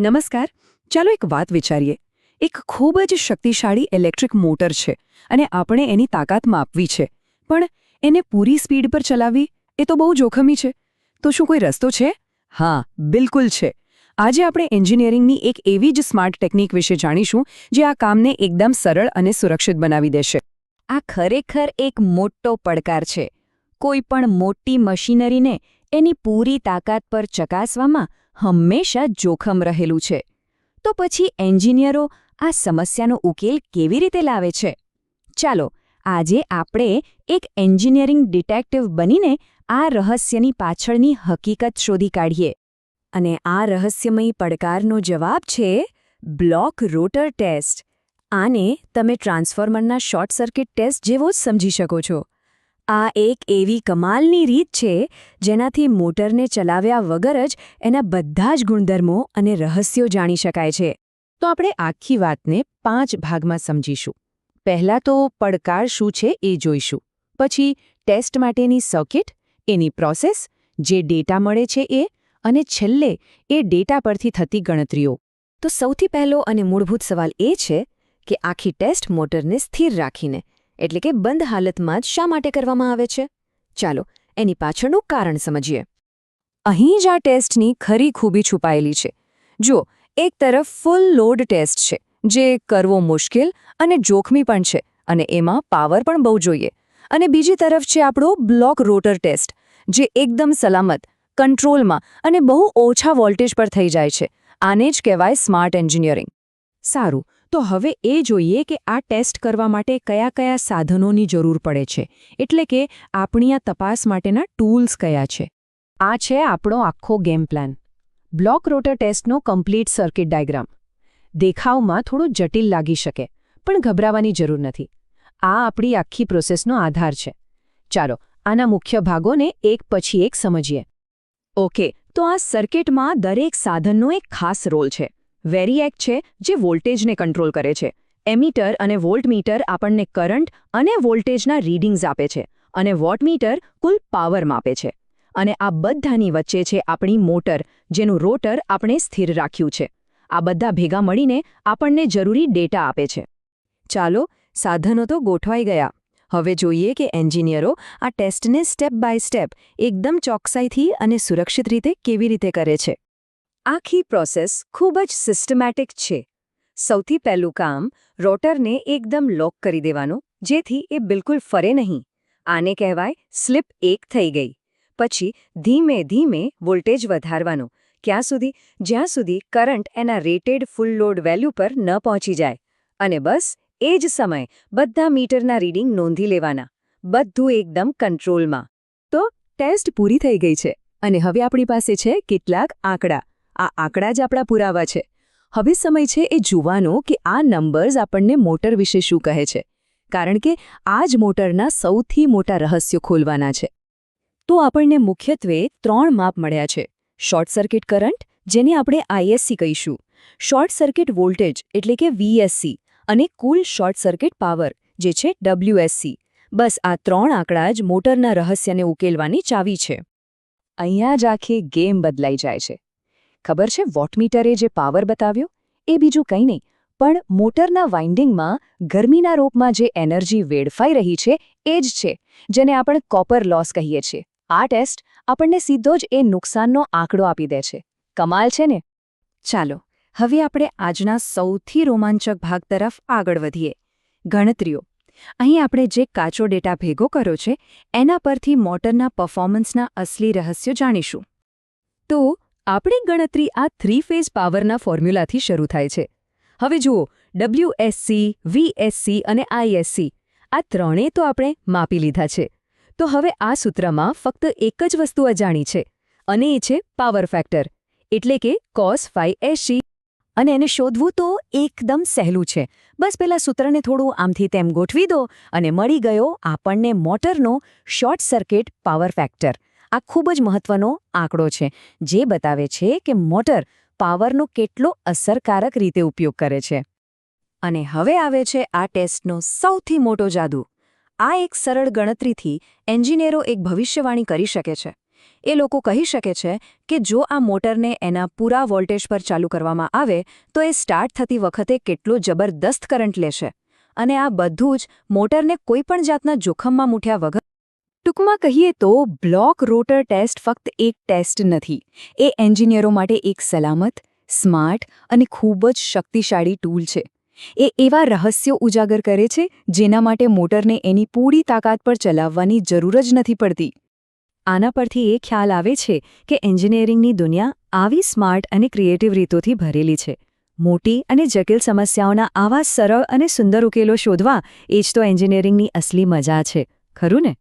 નમસ્કાર. ચાલો એક વાત વિચારીએ. એક ખૂબ જ શક્તિશાળી ઇલેક્ટ્રિક મોટર છે અને આપણે એની તાકાત માપવી છે, પણ એને પૂરી સ્પીડ પર ચલાવવી એ તો બહુ જોખમી છે. તો શું કોઈ રસ્તો છે? હા, બિલકુલ છે. આજે આપણે એન્જિનિયરિંગની એક એવી જ સ્માર્ટ ટેકનિક વિશે જાણીશું જે આ કામને એકદમ સરળ અને સુરક્ષિત બનાવી દેશે. આ ખરેખર એક મોટો પડકાર છે. કોઈ પણ મોટી મશીનરીને એની પૂરી તાકાત પર ચકાસવામાં હંમેશા જોખમ રહેલું છે. તો પછી એન્જિનિયરો આ સમસ્યાનો ઉકેલ કેવી રીતે લાવે છે? ચાલો, આજે આપણે એક એન્જિનિયરિંગ ડિટેક્ટિવ બનીને આ રહસ્યની પાછળની હકીકત શોધી કાઢીએ. અને આ રહસ્યમય પડકારનો જવાબ છે બ્લોક રોટર ટેસ્ટ. આને તમે ટ્રાન્સફોર્મરના શોર્ટ સર્કિટ ટેસ્ટ જેવો જ સમજી શકો છો. આ એક એવી કમાલની રીત છે જેનાથી મોટરને ચલાવ્યા વગર જ એના બધા જ ગુણધર્મો અને રહસ્યો જાણી શકાય છે. તો આપણે આખી વાતને 5 ભાગમાં સમજીશું. પહેલાં તો પડકાર શું છે એ જોઈશું. પછી ટેસ્ટ માટેની સર્કિટ, એની પ્રોસેસ, જે ડેટા મળે છે એ, અને છેલ્લે એ ડેટા પરથી થતી ગણતરીઓ. તો સૌથી પહેલો અને મૂળભૂત સવાલ એ છે કે આખી ટેસ્ટ મોટરને સ્થિર રાખીને, એટલે કે બંધ હાલતમાં જ શા માટે કરવામાં આવે છે? ચાલો, એની પાછળનું કારણ સમજીએ. અહીં જ આ ટેસ્ટની ખરી ખૂબી છુપાયેલી છે. જુઓ, એક તરફ ફૂલ લોડ ટેસ્ટ છે, જે કરવો મુશ્કેલ અને જોખમી પણ છે, અને એમાં પાવર પણ બહુ જોઈએ. અને બીજી તરફ છે આપણો બ્લોક રોટર ટેસ્ટ, જે એકદમ સલામત, કંટ્રોલમાં અને બહુ ઓછા વોલ્ટેજ પર થઈ જાય છે. આને જ કહેવાય સ્માર્ટ એન્જિનિયરિંગ. સારું, તો હવે એ જોઈએ કે આ ટેસ્ટ કરવા માટે કયા કયા સાધનોની જરૂર પડે છે, એટલે કે આપણી આ તપાસ માટેના ટૂલ્સ કયા છે. આ છે આપણો આખો ગેમ પ્લાન. બ્લોક રોટર ટેસ્ટનો કમ્પ્લીટ સર્કિટ ડાયાગ્રામ. દેખાવમાં થોડું જટિલ લાગી શકે, પણ ગભરાવાની જરૂર નથી. આ આપણી આખી પ્રોસેસનો આધાર છે. ચાલો, આના મુખ્ય ભાગોને એક પછી એક સમજીએ. ઓકે, તો આ સર્કિટમાં દરેક સાધનનો એક ખાસ રોલ છે. વેરિએક છે જે વોલ્ટેજને કંટ્રોલ કરે છે. એમીટર અને વોલ્ટમીટર આપણને કરંટ અને વોલ્ટેજના રીડિંગ્સ આપે છે, અને વોટમીટર કુલ પાવર માપે છે. અને આ બધાની વચ્ચે છે આપણી મોટર, જેનું રોટર આપણે સ્થિર રાખ્યું છે. આ બધા ભેગા મળીને આપણને જરૂરી ડેટા આપે છે. ચાલો, સાધનો તો ગોઠવાઈ ગયા. હવે જોઈએ કે એન્જિનિયરો આ ટેસ્ટને સ્ટેપ બાય સ્ટેપ એકદમ ચોકસાઈથી અને સુરક્ષિત રીતે કેવી રીતે કરે છે. આખી પ્રોસેસ ખૂબ જ સિસ્ટમેટિક છે. સૌથી પહેલું કામ રોટરને એકદમ લોક કરી દેવાનું, જેથી એ બિલકુલ ફરે નહીં. આને કહેવાય સ્લિપ 1 થઈ ગઈ. પછી ધીમે ધીમે વોલ્ટેજ વધારવાનું, જ્યાં સુધી કરંટ એના રેટેડ ફૂલ લોડ વેલ્યુ પર ન પહોંચી જાય. અને બસ એ જ સમયે બધા મીટરના રીડિંગ નોંધી લેવાના. બધું એકદમ કંટ્રોલમાં. તો ટેસ્ટ પૂરી થઈ ગઈ છે, અને હવે આપણી પાસે છે કેટલાક આંકડા. આ આંકડા જ આપણા પુરાવા છે. હવે સમય છે એ જોવાનો કે આ નંબર્સ આપણને મોટર વિશે શું કહે છે, કારણ કે આ જ મોટરના સૌથી મોટા રહસ્યો ખોલવાના છે. તો આપણને મુખ્યત્વે 3 માપ મળ્યા છે. શોર્ટ સર્કિટ કરંટ, જેને આપણે ISC કહીશું, શોર્ટ સર્કિટ વોલ્ટેજ એટલે કે VSC, અને કુલ શોર્ટ સર્કિટ પાવર, જે છે WSC. બસ આ 3 આંકડા જ મોટરના રહસ્યને ઉકેલવાની ચાવી છે. અહીંયા જ આખી ગેમ બદલાઈ જાય છે. ખબર છે, વોટમીટરે જે પાવર બતાવ્યો એ બીજું કંઈ નહીં, પણ મોટરના વાઇન્ડિંગમાં ગરમીના રૂપમાં જે એનર્જી વેડફાઈ રહી છે એ જ છે, જેને આપણે કોપર લોસ કહીએ છીએ. આ ટેસ્ટ આપણને સીધો જ એ નુકસાનનો આંકડો આપી દે છે. કમાલ છે ને? ચાલો, હવે આપણે આજના સૌથી રોમાંચક ભાગ તરફ આગળ વધીએ. ગણતરીઓ. અહીં આપણે જે કાચો ડેટા ભેગો કર્યો છે એના પરથી મોટરના પરફોર્મન્સના અસલી રહસ્યો જાણીશું. તો આપણી ગણતરી આ 3 ફેઝ પાવરના ફોર્મ્યુલાથી શરૂ થાય છે. હવે જુઓ, WSC, VSC અને ISC, આ ત્રણેય તો આપણે માપી લીધા છે. તો હવે આ સૂત્રમાં ફક્ત એક જ વસ્તુ અજાણી છે, અને એ છે પાવર ફેક્ટર, એટલે કે cos phi SC. અને એને શોધવું તો એકદમ સહેલું છે. બસ પેલા સૂત્રને થોડું આમથી તેમ ગોઠવી દો અને મળી ગયો આપણને મોટરનો શોર્ટ સર્કિટ પાવર ફેક્ટર. આ ખૂબ જ મહત્વનો આંકડો છે, જે બતાવે છે કે મોટર પાવરનો કેટલો અસરકારક રીતે ઉપયોગ કરે છે. અને હવે આવે છે આ ટેસ્ટનો સૌથી મોટો જાદુ. આ એક સરળ ગણતરીથી એન્જિનિયરો એક ભવિષ્યવાણી કરી શકે છે એ લોકો કહી શકે છે કે જો આ મોટરને એના પૂરા વોલ્ટેજ પર ચાલુ કરવામાં આવે તો એ સ્ટાર્ટ થતી વખતે કેટલો જબરદસ્ત કરંટ લેશે અને આ બધું જ મોટરને કોઈપણ જાતના જોખમમાં મૂક્યા વગર. ટૂંકમાં કહીએ તો બ્લોક રોટર ટેસ્ટ ફક્ત એક ટેસ્ટ નથી, એ એન્જિનિયરો માટે એક સલામત, સ્માર્ટ અને ખૂબ જ શક્તિશાળી ટૂલ છે. એ એવા રહસ્યો ઉજાગર કરે છે જેના માટે મોટરને એની પૂરી તાકાત પર ચલાવવાની જરૂર જ નથી પડતી. આના પરથી એ ખ્યાલ આવે છે કે એન્જિનિયરિંગની દુનિયા આવી સ્માર્ટ અને ક્રિએટિવ રીતોથી ભરેલી છે. મોટી અને જટિલ સમસ્યાઓના આવા સરળ અને સુંદર ઉકેલો શોધવા એ જ તો એન્જિનિયરિંગની અસલી મજા છે, ખરું ને?